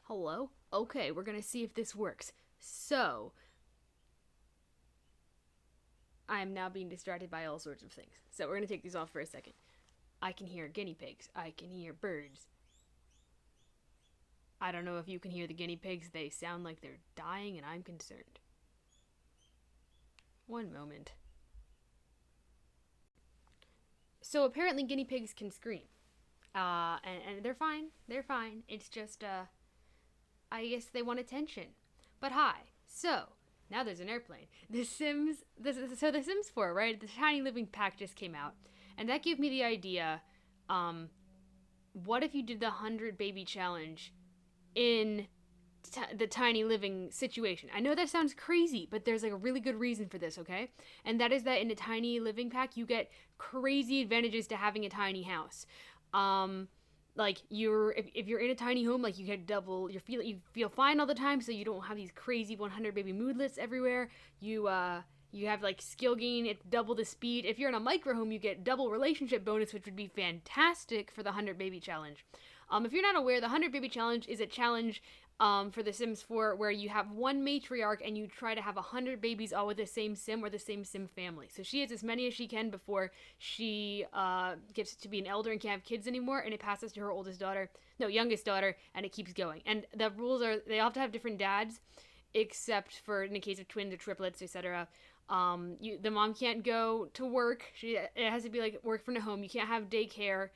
Hello? Okay, we're gonna see if this works. So, I'm now being distracted by all sorts of things. So we're gonna take these off for a second. I can hear guinea pigs. I can hear birds. I don't know if you can hear the guinea pigs. They sound like they're dying and I'm concerned. One moment. So apparently guinea pigs can scream. And they're fine. They're fine. It's just, I guess they want attention. But hi. So, now there's an airplane. The Sims 4, right? The Tiny Living Pack just came out. And that gave me the idea, what if you did the 100 baby challenge in the tiny living situation? I know that sounds crazy, but there's like a really good reason for this, okay? And that is that in the tiny living pack, you get crazy advantages to having a tiny house. Like if you're in a tiny home, like you get double, you feel fine all the time, so you don't have these crazy 100 baby moodlets everywhere. You have like skill gain at double the speed. If you're in a micro home, you get double relationship bonus, which would be fantastic for the 100 baby challenge. If you're not aware, the 100 baby challenge is a challenge for The Sims 4 where you have one matriarch and you try to have 100 babies all with the same sim or the same sim family. So she has as many as she can before she gets to be an elder and can't have kids anymore, and it passes to her youngest daughter, and it keeps going. And the rules are they all have to have different dads, except for in the case of twins or triplets, etc. The mom can't go to work. It has to be like work from the home. You can't have daycare.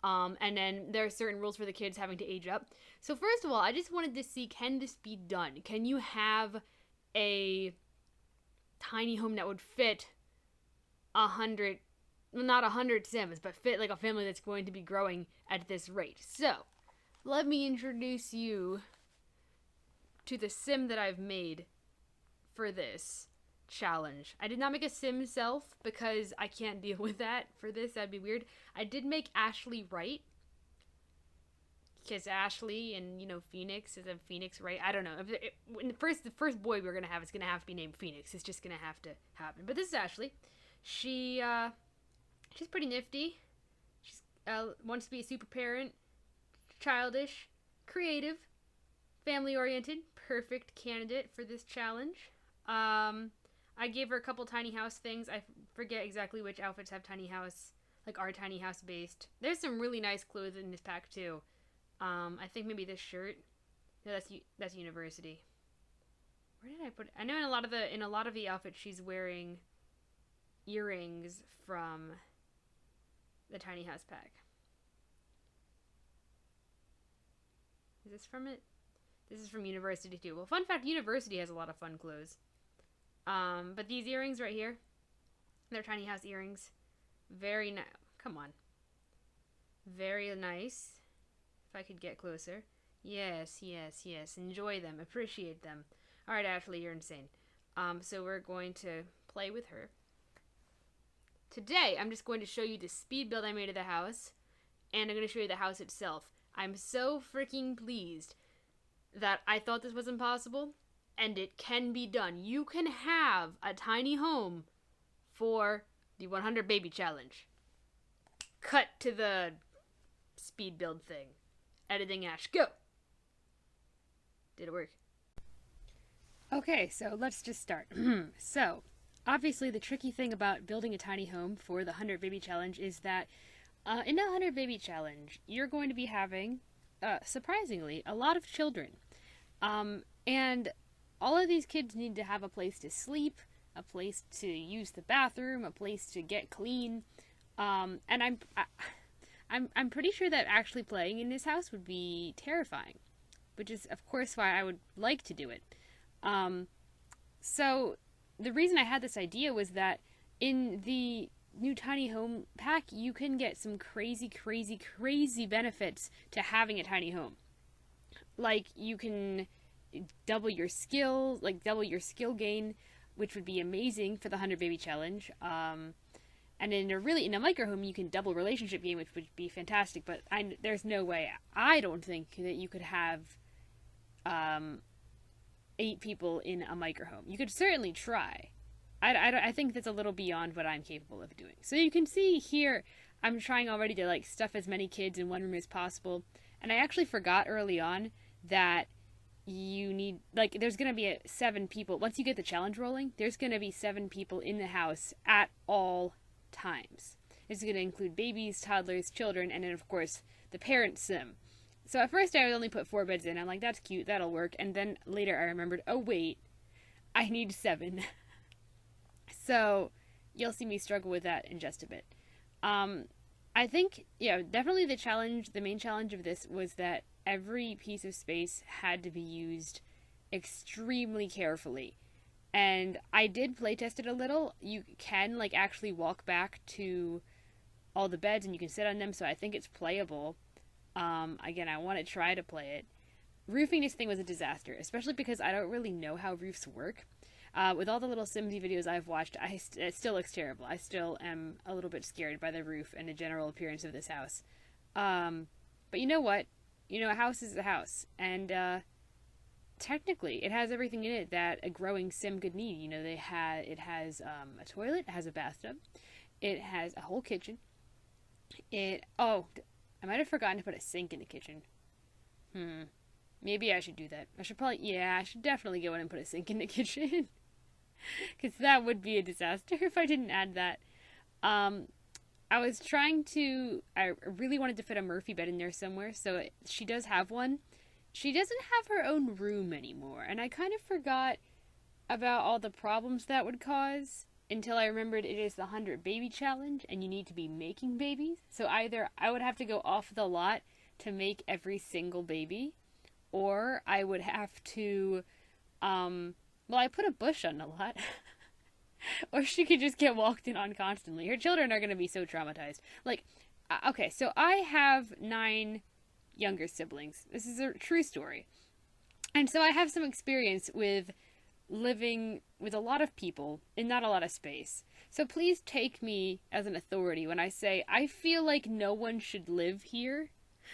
And then there are certain rules for the kids having to age up. So first of all, I just wanted to see, can this be done? Can you have a tiny home that would fit 100, well, not 100 Sims, but fit like a family that's going to be growing at this rate? So, let me introduce you to the Sim that I've made for this challenge. I did not make a sim self because I can't deal with that for this. That'd be weird. I did make Ashley Wright because Ashley and Phoenix is a Phoenix, right? I don't know. The first boy we're gonna have is gonna have to be named Phoenix. It's just gonna have to happen. But this is Ashley. She's pretty nifty. She wants to be a super parent, childish, creative, family oriented, perfect candidate for this challenge. I gave her a couple tiny house things. I forget exactly which outfits have tiny house, like are tiny house based. There's some really nice clothes in this pack too. I think maybe this shirt. No, that's university. Where did I put it? I know in a lot of the outfits she's wearing earrings from the tiny house pack. Is this from it? This is from university too. Well, fun fact, university has a lot of fun clothes. But these earrings right here, they're tiny house earrings. Very nice. Come on. Very nice. If I could get closer. Yes, yes, yes. Enjoy them. Appreciate them. Alright, Ashley, you're insane. So we're going to play with her. Today, I'm just going to show you the speed build I made of the house, and I'm going to show you the house itself. I'm so freaking pleased that I thought this was impossible. And it can be done. You can have a tiny home for the 100 baby challenge. Cut to the speed build thing. Editing Ash, go! Did it work? Okay, so let's just start. So, obviously the tricky thing about building a tiny home for the 100 baby challenge is that in the 100 baby challenge, you're going to be having, surprisingly, a lot of children. And all of these kids need to have a place to sleep, a place to use the bathroom, a place to get clean, and I'm pretty sure that actually playing in this house would be terrifying, which is of course why I would like to do it. So the reason I had this idea was that in the new tiny home pack, you can get some crazy, crazy, crazy benefits to having a tiny home. Like you can double your skill gain, which would be amazing for the 100 baby challenge. And in a micro home, you can double relationship gain, which would be fantastic. But there's no way. I don't think that you could have 8 people in a micro home. You could certainly try. I think that's a little beyond what I'm capable of doing. So you can see here, I'm trying already to stuff as many kids in one room as possible. And I actually forgot early on that you need, like, there's going to be 7 people. Once you get the challenge rolling, there's going to be 7 people in the house at all times. It's going to include babies, toddlers, children, and then, of course, the parent sim. So at first I would only put 4 beds in. I'm like, that's cute, that'll work. And then later I remembered, oh wait, I need 7. So you'll see me struggle with that in just a bit. I think, yeah, definitely the main challenge of this was that every piece of space had to be used extremely carefully. And I did playtest it a little. You can, like, actually walk back to all the beds and you can sit on them, so I think it's playable. Again, I want to try to play it. Roofing this thing was a disaster, especially because I don't really know how roofs work. With all the little Simsy videos I've watched, it still looks terrible. I still am a little bit scared by the roof and the general appearance of this house. But you know what? You know, a house is a house. And technically, it has everything in it that a growing sim could need. You know, it has a toilet, it has a bathtub, it has a whole kitchen. I might have forgotten to put a sink in the kitchen. Maybe I should do that. I should definitely go in and put a sink in the kitchen. Because that would be a disaster if I didn't add that. I really wanted to fit a Murphy bed in there somewhere, so she does have one. She doesn't have her own room anymore, and I kind of forgot about all the problems that would cause until I remembered it is the 100 baby challenge, and you need to be making babies. So either I would have to go off the lot to make every single baby, or I would have to, I put a bush on the lot. Or she could just get walked in on constantly. Her children are going to be so traumatized. Like, okay, so I have 9 younger siblings. This is a true story. And so I have some experience with living with a lot of people in not a lot of space. So please take me as an authority when I say I feel like no one should live here.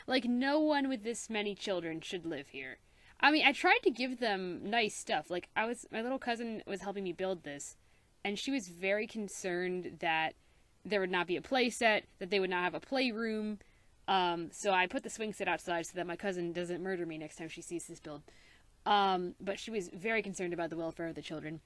Like, no one with this many children should live here. I mean, I tried to give them nice stuff. Like, my little cousin was helping me build this, and she was very concerned that there would not be a play set, that they would not have a playroom. So I put the swing set outside so that my cousin doesn't murder me next time she sees this build. But she was very concerned about the welfare of the children.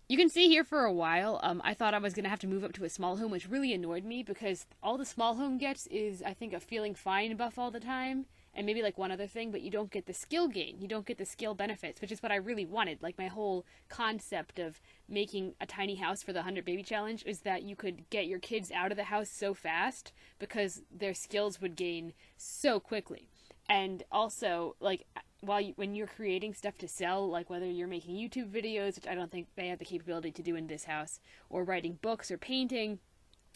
You can see here for a while, I thought I was going to have to move up to a small home, which really annoyed me because all the small home gets is, I think, a feeling fine buff all the time, and maybe like one other thing, but you don't get the skill gain. You don't get the skill benefits, which is what I really wanted. Like, my whole concept of making a tiny house for the 100 baby challenge is that you could get your kids out of the house so fast because their skills would gain so quickly. And also, like, when you're creating stuff to sell, like whether you're making YouTube videos, which I don't think they have the capability to do in this house, or writing books or painting,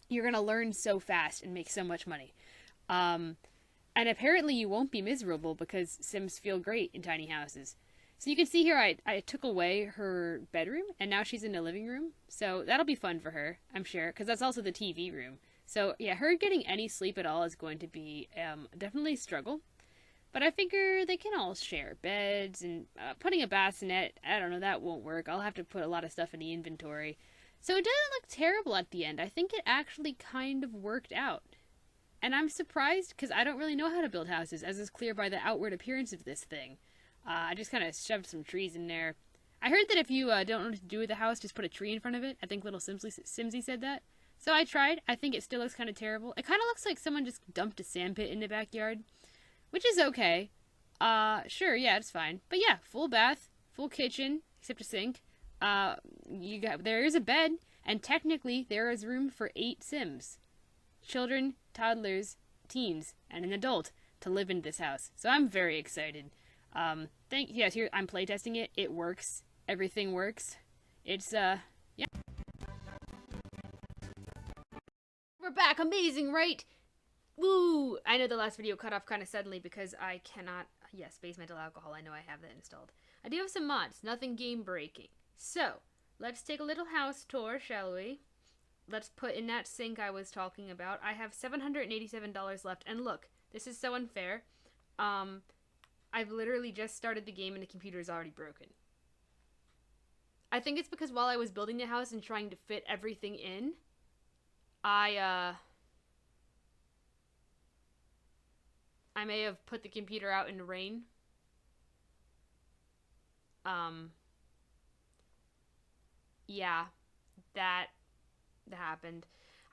you're going to learn so fast and make so much money. And apparently you won't be miserable because Sims feel great in tiny houses. So you can see here I took away her bedroom, and now she's in the living room. So that'll be fun for her, I'm sure, because that's also the TV room. So yeah, her getting any sleep at all is going to be definitely a struggle. But I figure they can all share beds, and putting a bassinet, I don't know, that won't work. I'll have to put a lot of stuff in the inventory. So it doesn't look terrible at the end. I think it actually kind of worked out. And I'm surprised because I don't really know how to build houses, as is clear by the outward appearance of this thing. I just kind of shoved some trees in there. I heard that if you don't know what to do with the house, just put a tree in front of it. I think little Simsy said that. So I tried. I think it still looks kind of terrible. It kind of looks like someone just dumped a sandpit in the backyard, which is okay. Sure, yeah, it's fine. But yeah, full bath, full kitchen, except a sink. There is a bed, and technically there is room for 8 Sims. Children, toddlers, teens, and an adult to live in this house. So I'm very excited. Yes, here I'm playtesting it. It works. Everything works. It's yeah. We're back. Amazing, right? Woo! I know the last video cut off kind of suddenly because I cannot. Yes, base metal alcohol. I know I have that installed. I do have some mods. Nothing game breaking. So let's take a little house tour, shall we? Let's put in that sink I was talking about. I have $787 left, and look, this is so unfair. I've literally just started the game and the computer is already broken. I think it's because while I was building the house and trying to fit everything in, I may have put the computer out in the rain. Um, yeah, that happened.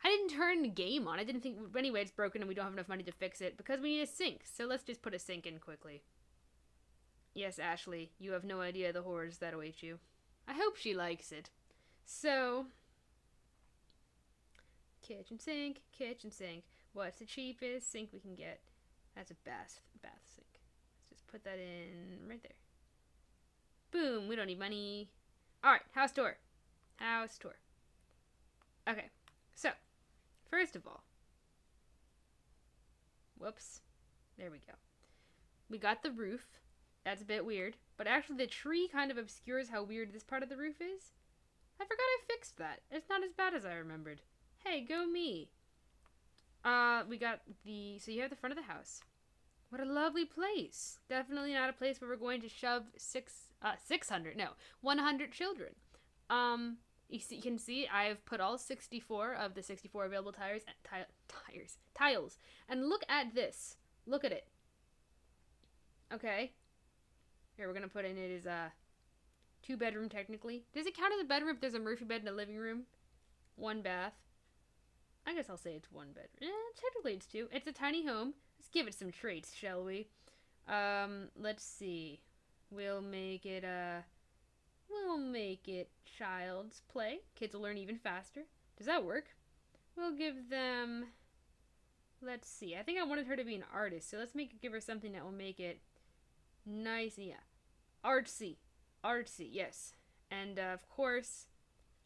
I didn't turn the game on. I didn't think, anyway, it's broken and we don't have enough money to fix it because we need a sink. So let's just put a sink in quickly. Yes, Ashley, you have no idea the horrors that await you. I hope she likes it. So, kitchen sink, kitchen sink. What's the cheapest sink we can get? That's a bath sink. Let's just put that in right there. Boom, we don't need money. Alright, house tour. House tour. Okay, so, first of all, whoops, there we go. We got the roof. That's a bit weird, but actually the tree kind of obscures how weird this part of the roof is. I forgot I fixed that. It's not as bad as I remembered. Hey, go me. We got so you have the front of the house. What a lovely place. Definitely not a place where we're going to shove 100 children. You can see I've put all 64 of the 64 available tiles. And look at this. Look at it. Okay. Here, we're going to put in it as a 2-bedroom technically. Does it count as a bedroom if there's a Murphy bed and a living room? 1 bath. I guess I'll say it's 1 bedroom. Technically it's 2. It's a tiny home. Let's give it some traits, shall we? Let's see. We'll make it child's play. Kids will learn even faster. Does that work? We'll give them, let's see. I think I wanted her to be an artist, so let's give her something that will make it nice. Yeah. Artsy, yes. And of course,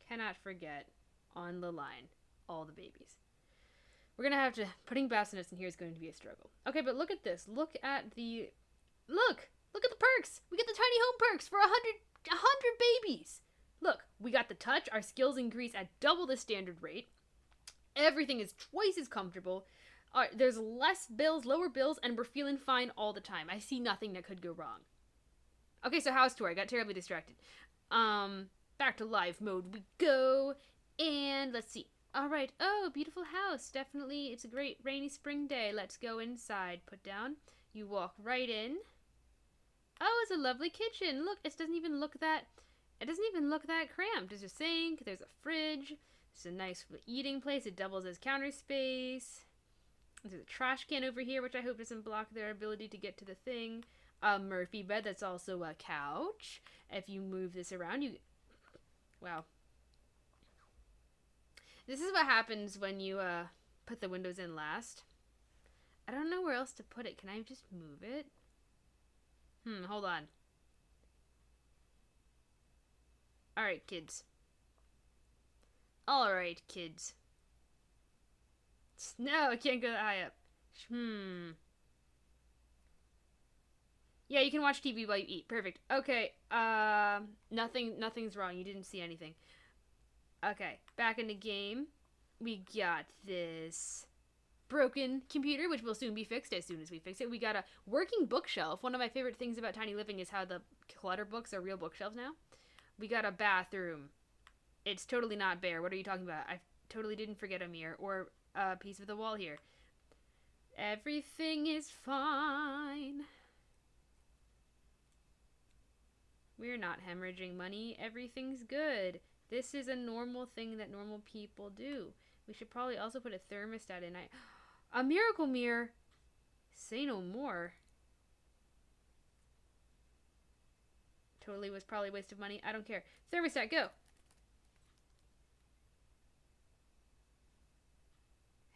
cannot forget on the line, all the babies. We're gonna have to, putting bassinets in here is going to be a struggle. Okay, but look at this. Look at the perks. We get the tiny home perks for 100 babies. Look, we got the touch. Our skills increase at double the standard rate. Everything is twice as comfortable. There's lower bills, and we're feeling fine all the time. I see nothing that could go wrong. Okay, so house tour. I got terribly distracted. Back to live mode we go. And let's see. All right. Oh, beautiful house. Definitely, it's a great rainy spring day. Let's go inside. Put down. You walk right in. Oh, it's a lovely kitchen. Look, it doesn't even look that cramped. There's a sink. There's a fridge. It's a nice eating place. It doubles as counter space. There's a trash can over here, which I hope doesn't block their ability to get to the thing. A Murphy bed that's also a couch. If you move this around, wow. This is what happens when you put the windows in last. I don't know where else to put it. Can I just move it? Hold on. Alright, kids. Alright, kids. No, I can't go that high up. Yeah, you can watch TV while you eat. Perfect. Okay, nothing's wrong. You didn't see anything. Okay, back in the game. We got this broken computer, which will soon be fixed as soon as we fix it. We got a working bookshelf. One of my favorite things about Tiny Living is how the clutter books are real bookshelves now. We got a bathroom. It's totally not bare. What are you talking about? I totally didn't forget a mirror or a piece of the wall here. Everything is fine. We're not hemorrhaging money. Everything's good. This is a normal thing that normal people do. We should probably also put a thermostat in. A miracle mirror. Say no more. Totally was probably a waste of money. I don't care. Thermostat, go.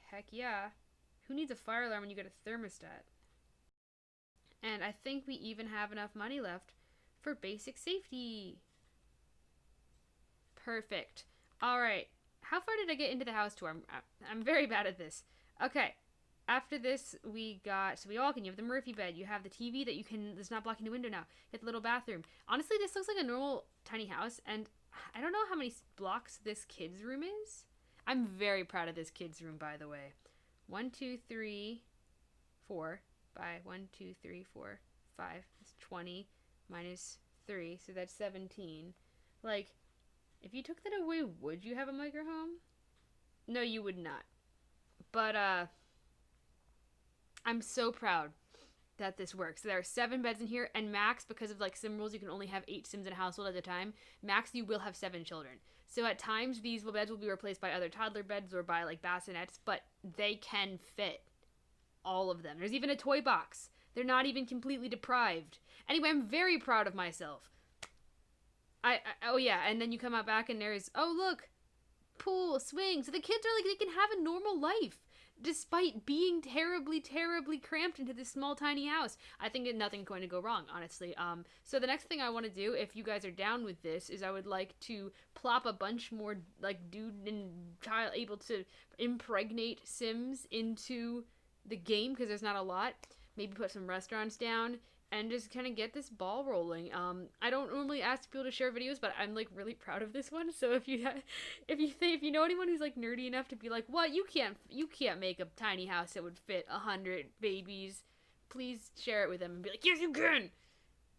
Heck yeah. Who needs a fire alarm when you get a thermostat? And I think we even have enough money left for basic safety. Perfect. All right. How far did I get into the house tour? I'm very bad at this. Okay. After this, we got, so we all can, you have the Murphy bed, you have the TV that you can, that's not blocking the window now, you have the little bathroom. Honestly, this looks like a normal tiny house, and I don't know how many blocks this kid's room is. I'm very proud of this kid's room, by the way. 1, 2, 3, 4, by 1, 2, 3, 4, 5, that's 20, minus 3, so that's 17. Like, if you took that away, would you have a microhome? No, you would not. But, I'm so proud that this works. There are 7 beds in here, and max, because of like sim rules, you can only have 8 sims in a household at a time. Max, you will have 7 children. So at times, these beds will be replaced by other toddler beds or by like bassinets, but they can fit all of them. There's even a toy box. They're not even completely deprived. Anyway, I'm very proud of myself. Oh yeah, and then you come out back and there's, oh look, pool, swing. So the kids are like, they can have a normal life despite being terribly, terribly cramped into this small, tiny house. I think nothing's going to go wrong, honestly. So the next thing I want to do, if you guys are down with this, is I would like to plop a bunch more, like, dude and child able to impregnate sims into the game, because there's not a lot. Maybe put some restaurants down and just kind of get this ball rolling. I don't normally ask people to share videos, but I'm like really proud of this one. So if you know anyone who's like nerdy enough to be like, what, you can't make a tiny house that would fit 100 babies, please share it with them and be like, yes, you can.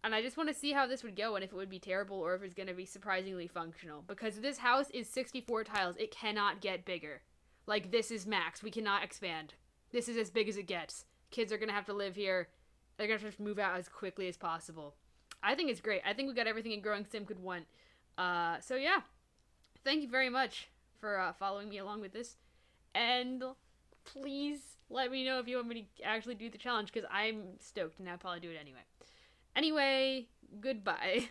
And I just want to see how this would go and if it would be terrible or if it's going to be surprisingly functional, because this house is 64 tiles. It cannot get bigger. Like, this is max. We cannot expand. This is as big as it gets. Kids are going to have to live here. They're going to have to move out as quickly as possible. I think it's great. I think we got everything a growing sim could want. So yeah. Thank you very much for following me along with this. And please let me know if you want me to actually do the challenge, because I'm stoked and I'll probably do it anyway. Anyway, goodbye.